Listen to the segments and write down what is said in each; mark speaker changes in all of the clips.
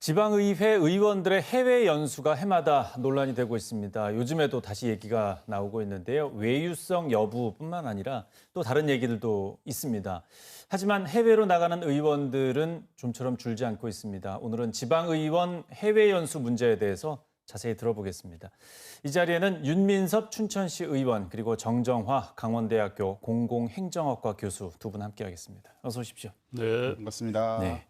Speaker 1: 지방의회 의원들의 해외 연수가 해마다 논란이 되고 있습니다. 요즘에도 다시 얘기가 나오고 있는데요. 외유성 여부뿐만 아니라 또 다른 얘기들도 있습니다. 하지만 해외로 나가는 의원들은 좀처럼 줄지 않고 있습니다. 오늘은 지방의원 해외 연수 문제에 대해서 자세히 들어보겠습니다. 이 자리에는 윤민섭 춘천시 의원 그리고 정정화 강원대학교 공공행정학과 교수 두 분 함께하겠습니다. 어서 오십시오.
Speaker 2: 네,
Speaker 3: 반갑습니다.
Speaker 1: 네.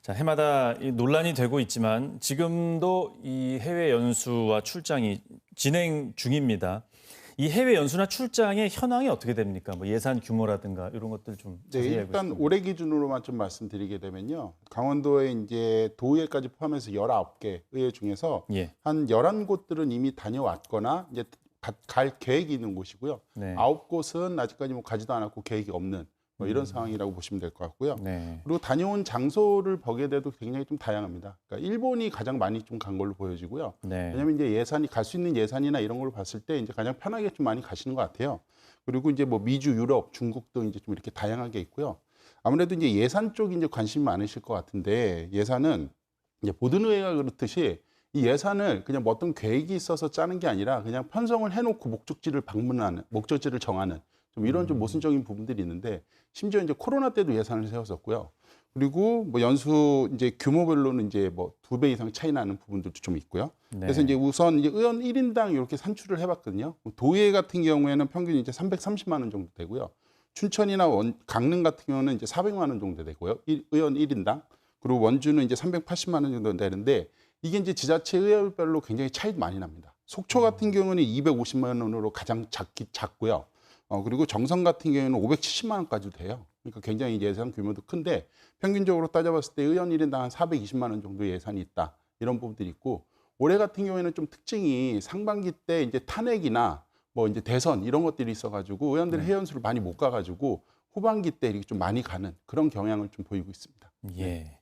Speaker 1: 자, 해마다 논란이 되고 있지만 지금도 이 해외 연수와 출장이 진행 중입니다. 이 해외 연수나 출장의 현황이 어떻게 됩니까? 뭐 예산 규모라든가 이런 것들 좀 자세히 알고
Speaker 3: 일단
Speaker 1: 싶습니다.
Speaker 3: 올해 기준으로만 좀 말씀드리게 되면요. 강원도에 이제 도의회까지 포함해서 19개 의회 중에서
Speaker 1: 예.
Speaker 3: 한 11곳들은 이미 다녀왔거나 이제 갈 계획이 있는 곳이고요.
Speaker 1: 네.
Speaker 3: 9곳은 아직까지 뭐 가지도 않았고 계획이 없는 뭐 이런 상황이라고 보시면 될 것 같고요.
Speaker 1: 네.
Speaker 3: 그리고 다녀온 장소를 보게 돼도 굉장히 좀 다양합니다. 그러니까 일본이 가장 많이 좀 간 걸로 보여지고요.
Speaker 1: 네.
Speaker 3: 왜냐하면 이제 예산이 갈 수 있는 예산이나 이런 걸 봤을 때 이제 가장 편하게 좀 많이 가시는 것 같아요. 그리고 이제 뭐 미주, 유럽, 중국 등 이제 좀 이렇게 다양하게 있고요. 아무래도 이제 예산 쪽이 이제 관심이 많으실 것 같은데 예산은 이제 모든 의회가 그렇듯이 이 예산을 그냥 뭐 어떤 계획이 있어서 짜는 게 아니라 그냥 편성을 해놓고 목적지를 정하는 좀 이런 좀 모순적인 부분들이 있는데 심지어 이제 코로나 때도 예산을 세웠었고요. 그리고 뭐 연수 이제 규모별로는 이제 뭐 2배 이상 차이 나는 부분들도 좀 있고요.
Speaker 1: 네.
Speaker 3: 그래서 이제 우선 이제 의원 1인당 이렇게 산출을 해봤거든요. 도의회 같은 경우에는 평균 이제 330만 원 정도 되고요. 춘천이나 강릉 같은 경우는 이제 400만 원 정도 되고요. 의원 1인당. 그리고 원주는 이제 380만 원 정도 되는데 이게 이제 지자체 의회별로 굉장히 차이 많이 납니다. 속초 같은 경우는 250만 원으로 가장 작고요. 그리고 정선 같은 경우에는 570만 원까지도 돼요. 그러니까 굉장히 예산 규모도 큰데 평균적으로 따져봤을 때 의원 1인당 한 420만 원 정도 예산이 있다. 이런 부분들이 있고 올해 같은 경우에는 좀 특징이 상반기 때 이제 탄핵이나 뭐 이제 대선 이런 것들이 있어가지고 의원들이 해외 연수를 많이 못 가가지고 후반기 때 이렇게 좀 많이 가는 그런 경향을 좀 보이고 있습니다.
Speaker 1: 예.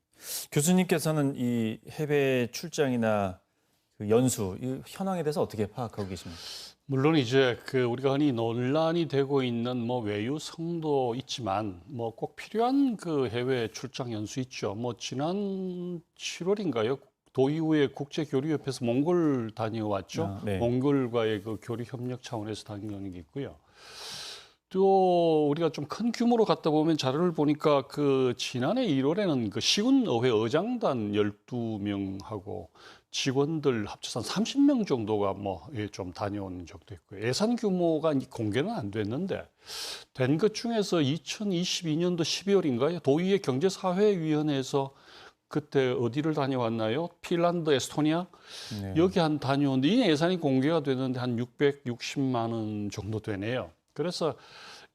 Speaker 1: 교수님께서는 이 해외 출장이나 그 연수 이 현황에 대해서 어떻게 파악하고 계십니까?
Speaker 2: 물론 이제 우리가 흔히 논란이 되고 있는 뭐 외유성도 있지만 뭐 꼭 필요한 그 해외 출장 연수 있죠. 뭐 지난 7월인가요? 도의회 국제교류협회에서 몽골 다녀왔죠.
Speaker 1: 네.
Speaker 2: 몽골과의 그 교류 협력 차원에서 다녀오는 게 있고요. 또 우리가 좀 큰 규모로 갔다 보면 자료를 보니까 그 지난해 1월에는 그 시군의회 의장단 12명하고 직원들 합쳐서 한 30명 정도가 뭐 좀 다녀온 적도 있고요. 예산 규모가 공개는 안 됐는데 된 것 중에서 2022년도 12월인가요? 도의회 경제사회위원회에서 그때 어디를 다녀왔나요? 핀란드, 에스토니아?
Speaker 1: 네.
Speaker 2: 여기 한 다녀오는데 이 예산이 공개가 되는데 한 660만 원 정도 되네요. 그래서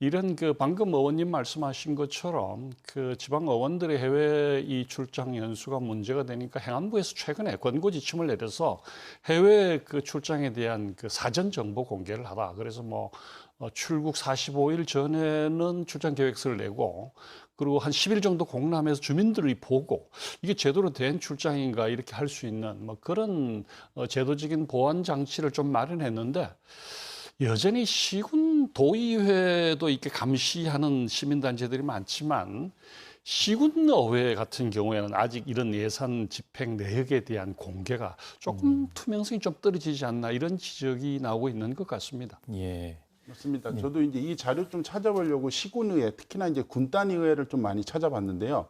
Speaker 2: 이런 방금 의원님 말씀하신 것처럼 그 지방 의원들의 해외 이 출장 연수가 문제가 되니까 행안부에서 최근에 권고 지침을 내려서 해외 그 출장에 대한 그 사전 정보 공개를 하라. 그래서 뭐 출국 45일 전에는 출장 계획서를 내고 그리고 한 10일 정도 공람해서 주민들이 보고 이게 제대로 된 출장인가 이렇게 할 수 있는 뭐 그런 제도적인 보완 장치를 좀 마련했는데 여전히 시군 도의회도 이렇게 감시하는 시민단체들이 많지만 시군의회 같은 경우에는 아직 이런 예산 집행 내역에 대한 공개가 조금 투명성이 좀 떨어지지 않나 이런 지적이 나오고 있는 것 같습니다.
Speaker 1: 예.
Speaker 3: 맞습니다. 저도 이제 이 자료 좀 찾아보려고 시군의회, 특히나 이제 군단의회를 좀 많이 찾아봤는데요.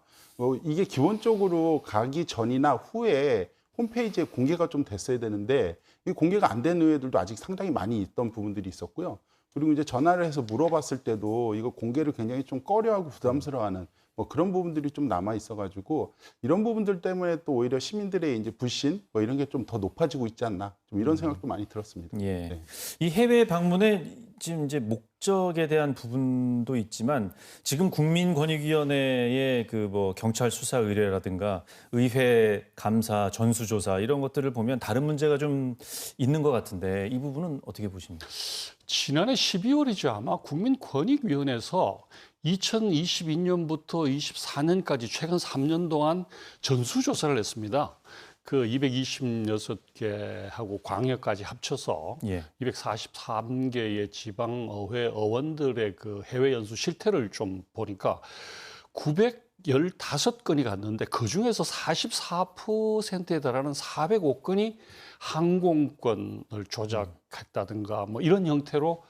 Speaker 3: 이게 기본적으로 가기 전이나 후에 홈페이지에 공개가 좀 됐어야 되는데 이 공개가 안 된 의회들도 아직 상당히 많이 있던 부분들이 있었고요. 그리고 이제 전화를 해서 물어봤을 때도 이거 공개를 굉장히 좀 꺼려하고 부담스러워하는 뭐 그런 부분들이 좀 남아 있어가지고 이런 부분들 때문에 또 오히려 시민들의 이제 불신 뭐 이런 게 좀 더 높아지고 있지 않나 좀 이런 생각도 많이 들었습니다.
Speaker 1: 예.
Speaker 3: 네.
Speaker 1: 이 해외 방문의 지금 이제 목적에 대한 부분도 있지만 지금 국민권익위원회의 그 뭐 경찰 수사 의뢰라든가 의회 감사 전수조사 이런 것들을 보면 다른 문제가 좀 있는 것 같은데 이 부분은 어떻게 보십니까?
Speaker 2: 지난해 12월이죠. 아마 국민권익위원회에서 2022년부터 24년까지 최근 3년 동안 전수조사를 했습니다. 그 226개하고 광역까지 합쳐서
Speaker 1: 예.
Speaker 2: 243개의 지방의회 의원들의 그 해외 연수 실태를 좀 보니까 15건이 갔는데 그중에서 44%에 달하는 405건이 항공권을 조작했다든가 뭐 이런 형태로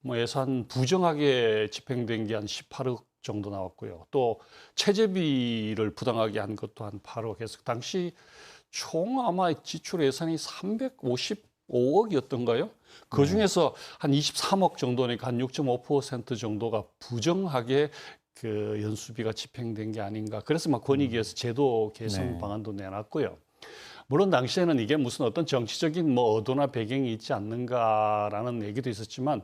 Speaker 2: 뭐 예산 부정하게 집행된 게 한 18억 정도 나왔고요. 또 체재비를 부당하게 한 것도 한 8억 해서 당시 총 아마 지출 예산이 355억이었던가요? 그 중에서 한 23억 정도니까 한 6.5% 정도가 부정하게 그 연수비가 집행된 게 아닌가. 그래서 막 권익위에서 제도 개선
Speaker 1: 네.
Speaker 2: 방안도 내놨고요. 물론 당시에는 이게 무슨 어떤 정치적인 뭐 의도나 배경이 있지 않는가라는 얘기도 있었지만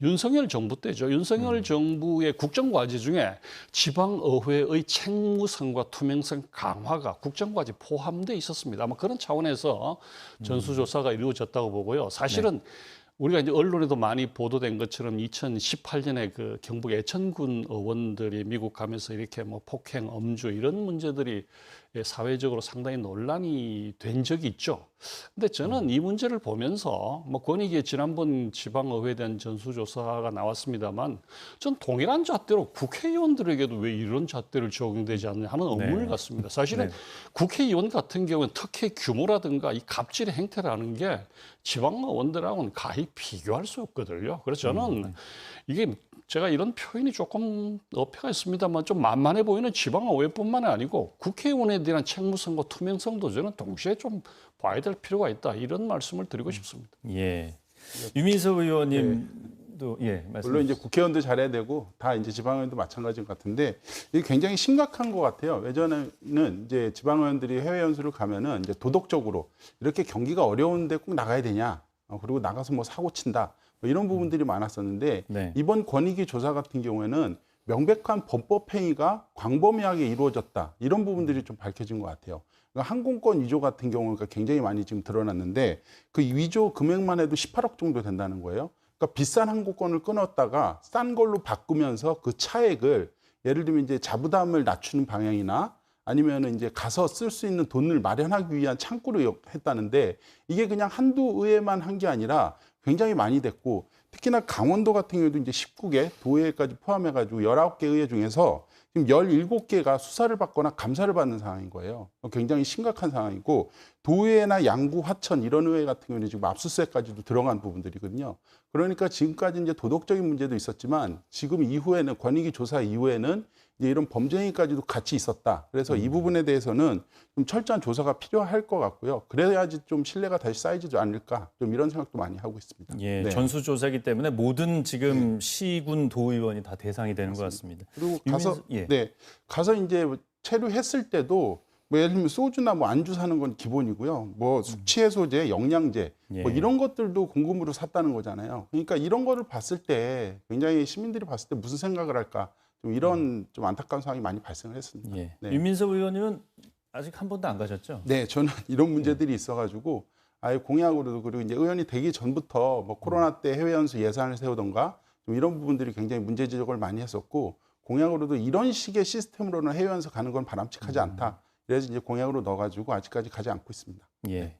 Speaker 2: 윤석열 정부 때죠. 윤석열 정부의 국정과제 중에 지방의회의 책무성과 투명성 강화가 국정과제 포함돼 있었습니다. 아마 그런 차원에서 전수조사가 이루어졌다고 보고요. 사실은 우리가 이제 언론에도 많이 보도된 것처럼 2018년에 그 경북 예천군 의원들이 미국 가면서 이렇게 뭐 폭행, 음주 이런 문제들이 사회적으로 상당히 논란이 된 적이 있죠. 근데 저는 이 문제를 보면서 뭐 권익위에 지난번 지방의회에 대한 전수조사가 나왔습니다만 전 동일한 잣대로 국회의원들에게도 왜 이런 잣대를 적용되지 않느냐 하는 의문을 갖습니다. 사실은 국회의원 같은 경우는 특혜 규모라든가 이 갑질의 행태라는 게 지방의원들하고는 가히 비교할 수 없거든요. 그래서 저는 이게 제가 이런 표현이 조금 어폐가 있습니다만 좀 만만해 보이는 지방의회뿐만 아니고 국회의원에 대한 책무성과 투명성도 저는 동시에 좀 봐야 될 필요가 있다. 이런 말씀을 드리고 싶습니다.
Speaker 1: 예. 유민석 의원님도 말씀해
Speaker 3: 물론 이제 국회의원도 잘해야 되고 다 이제 지방의원도 마찬가지인 것 같은데 이게 굉장히 심각한 것 같아요. 예전에는 이제 지방의원들이 해외 연수를 가면은 이제 도덕적으로 이렇게 경기가 어려운데 꼭 나가야 되냐, 그리고 나가서 뭐 사고 친다, 뭐 이런 부분들이 많았었는데
Speaker 1: 네.
Speaker 3: 이번 권익위 조사 같은 경우에는 명백한 범법 행위가 광범위하게 이루어졌다, 이런 부분들이 좀 밝혀진 것 같아요. 그러니까 항공권 위조 같은 경우가 굉장히 많이 지금 드러났는데 그 위조 금액만 해도 18억 정도 된다는 거예요. 그러니까 비싼 항공권을 끊었다가 싼 걸로 바꾸면서 그 차액을 예를 들면 이제 자부담을 낮추는 방향이나 아니면은 이제 가서 쓸 수 있는 돈을 마련하기 위한 창구로 했다는데 이게 그냥 한두 의회만 한 게 아니라 굉장히 많이 됐고 특히나 강원도 같은 경우도 이제 19개 도의회까지 포함해가지고 19개 의회 중에서 지금 17개가 수사를 받거나 감사를 받는 상황인 거예요. 굉장히 심각한 상황이고 도의회나 양구, 화천 이런 의회 같은 경우는 지금 압수수색까지도 들어간 부분들이거든요. 그러니까 지금까지 이제 도덕적인 문제도 있었지만 지금 이후에는 권익위 조사 이후에는 이제 이런 범죄 행위까지도 같이 있었다. 그래서 이 부분에 대해서는 좀 철저한 조사가 필요할 것 같고요. 그래야지 좀 신뢰가 다시 쌓이지 않을까, 좀 이런 생각도 많이 하고 있습니다.
Speaker 1: 예,
Speaker 3: 네.
Speaker 1: 전수조사이기 때문에 모든 지금 시군 도의원이 다 대상이 되는 것 같습니다.
Speaker 3: 그리고 가서
Speaker 1: 유민석-
Speaker 3: 가서 이제 체류했을 때도 뭐 예를 들면 소주나 뭐 안주 사는 건 기본이고요. 뭐 숙취 해소제, 영양제 뭐
Speaker 1: 예.
Speaker 3: 이런 것들도 공금으로 샀다는 거잖아요. 그러니까 이런 거를 봤을 때 굉장히 시민들이 봤을 때 무슨 생각을 할까? 좀 이런 좀 안타까운 상황이 많이 발생을 했습니다.
Speaker 1: 예.
Speaker 3: 네.
Speaker 1: 유민석 의원님은 아직 한 번도 안 가셨죠?
Speaker 3: 네, 저는 이런 문제들이 있어가지고 아예 공약으로도 그리고 이제 의원이 되기 전부터 뭐 코로나 때 해외 연수 예산을 세우던가 좀 이런 부분들이 굉장히 문제 지적을 많이 했었고 공약으로도 이런 식의 시스템으로는 해외 연수 가는 건 바람직하지 않다. 그래서 이제 공약으로 넣어가지고 아직까지 가지 않고 있습니다.
Speaker 1: 예.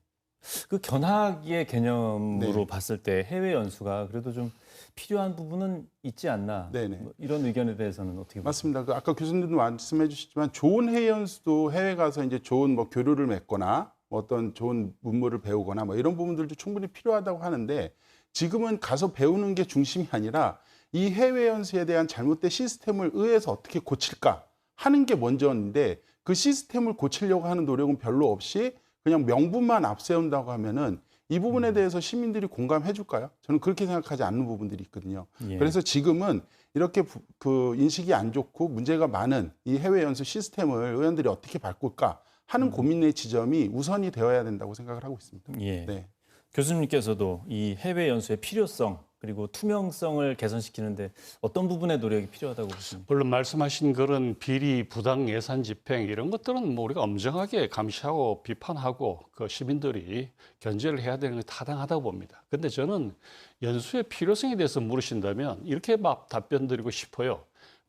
Speaker 1: 그 견학의 개념으로
Speaker 3: 네.
Speaker 1: 봤을 때 해외 연수가 그래도 좀 필요한 부분은 있지 않나.
Speaker 3: 네네.
Speaker 1: 뭐 이런 의견에 대해서는 어떻게 보세요?
Speaker 3: 맞습니다. 그 아까 교수님도 말씀해 주셨지만 좋은 해외 연수도 해외 가서 이제 좋은 뭐 교류를 맺거나 뭐 어떤 좋은 문물을 배우거나 뭐 이런 부분들도 충분히 필요하다고 하는데 지금은 가서 배우는 게 중심이 아니라 이 해외 연수에 대한 잘못된 시스템을 의회에서 어떻게 고칠까 하는 게 먼저인데 그 시스템을 고치려고 하는 노력은 별로 없이 그냥 명분만 앞세운다고 하면은 이 부분에 대해서 시민들이 공감해 줄까요? 저는 그렇게 생각하지 않는 부분들이 있거든요.
Speaker 1: 예.
Speaker 3: 그래서 지금은 이렇게 그 인식이 안 좋고 문제가 많은 이 해외 연수 시스템을 의원들이 어떻게 바꿀까 하는 고민의 지점이 우선이 되어야 된다고 생각을 하고 있습니다.
Speaker 1: 예.
Speaker 3: 네.
Speaker 1: 교수님께서도 이 해외 연수의 필요성 그리고 투명성을 개선시키는데 어떤 부분의 노력이 필요하다고 보십니까?
Speaker 2: 물론 말씀하신 그런 비리, 부당 예산 집행 이런 것들은 뭐 우리가 엄정하게 감시하고 비판하고 그 시민들이 견제를 해야 되는 게 타당하다고 봅니다. 근데 저는 연수의 필요성에 대해서 물으신다면 이렇게 막 답변 드리고 싶어요.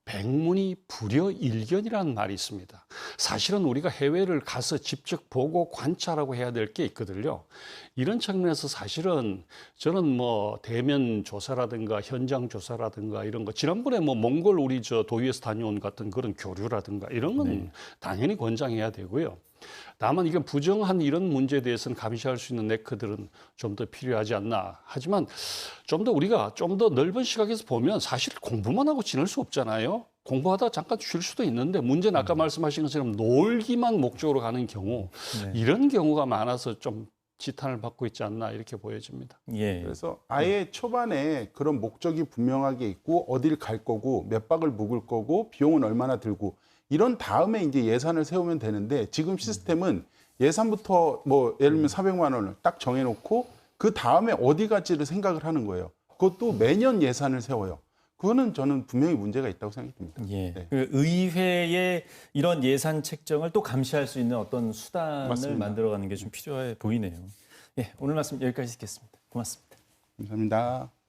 Speaker 2: 백문이 불여일견이라는 말이 있습니다. 사실은 우리가 해외를 가서 직접 보고 관찰하고 해야 될 게 있거든요. 이런 측면에서 사실은 저는 뭐 대면 조사라든가 현장 조사라든가 이런 거 지난번에 뭐 몽골 우리 저 도의에서 다녀온 같은 그런 교류라든가 이런 건 당연히 권장해야 되고요. 다만 이게 부정한 이런 문제에 대해서는 감시할 수 있는 네크들은 좀 더 필요하지 않나. 하지만 좀 더 우리가 좀 더 넓은 시각에서 보면 사실 공부만 하고 지낼 수 없잖아요. 공부하다 잠깐 쉴 수도 있는데 문제는 아까 말씀하신 것처럼 놀기만 목적으로 가는 경우 이런 경우가 많아서 좀 지탄을 받고 있지 않나 이렇게 보여집니다.
Speaker 1: 예.
Speaker 3: 그래서 아예 초반에 그런 목적이 분명하게 있고 어딜 갈 거고 몇 박을 묵을 거고 비용은 얼마나 들고 이런 다음에 이제 예산을 세우면 되는데 지금 시스템은 예산부터 뭐 예를 들면 400만 원을 딱 정해놓고 그 다음에 어디 갈지를 생각을 하는 거예요. 그것도 매년 예산을 세워요. 그거는 저는 분명히 문제가 있다고 생각이 듭니다.
Speaker 1: 예.
Speaker 3: 네.
Speaker 1: 그 의회의 이런 예산 책정을 또 감시할 수 있는 어떤 수단을
Speaker 3: 맞습니다.
Speaker 1: 만들어가는 게 좀 필요해 보이네요. 예, 오늘 말씀 여기까지 듣겠습니다. 고맙습니다.
Speaker 3: 감사합니다.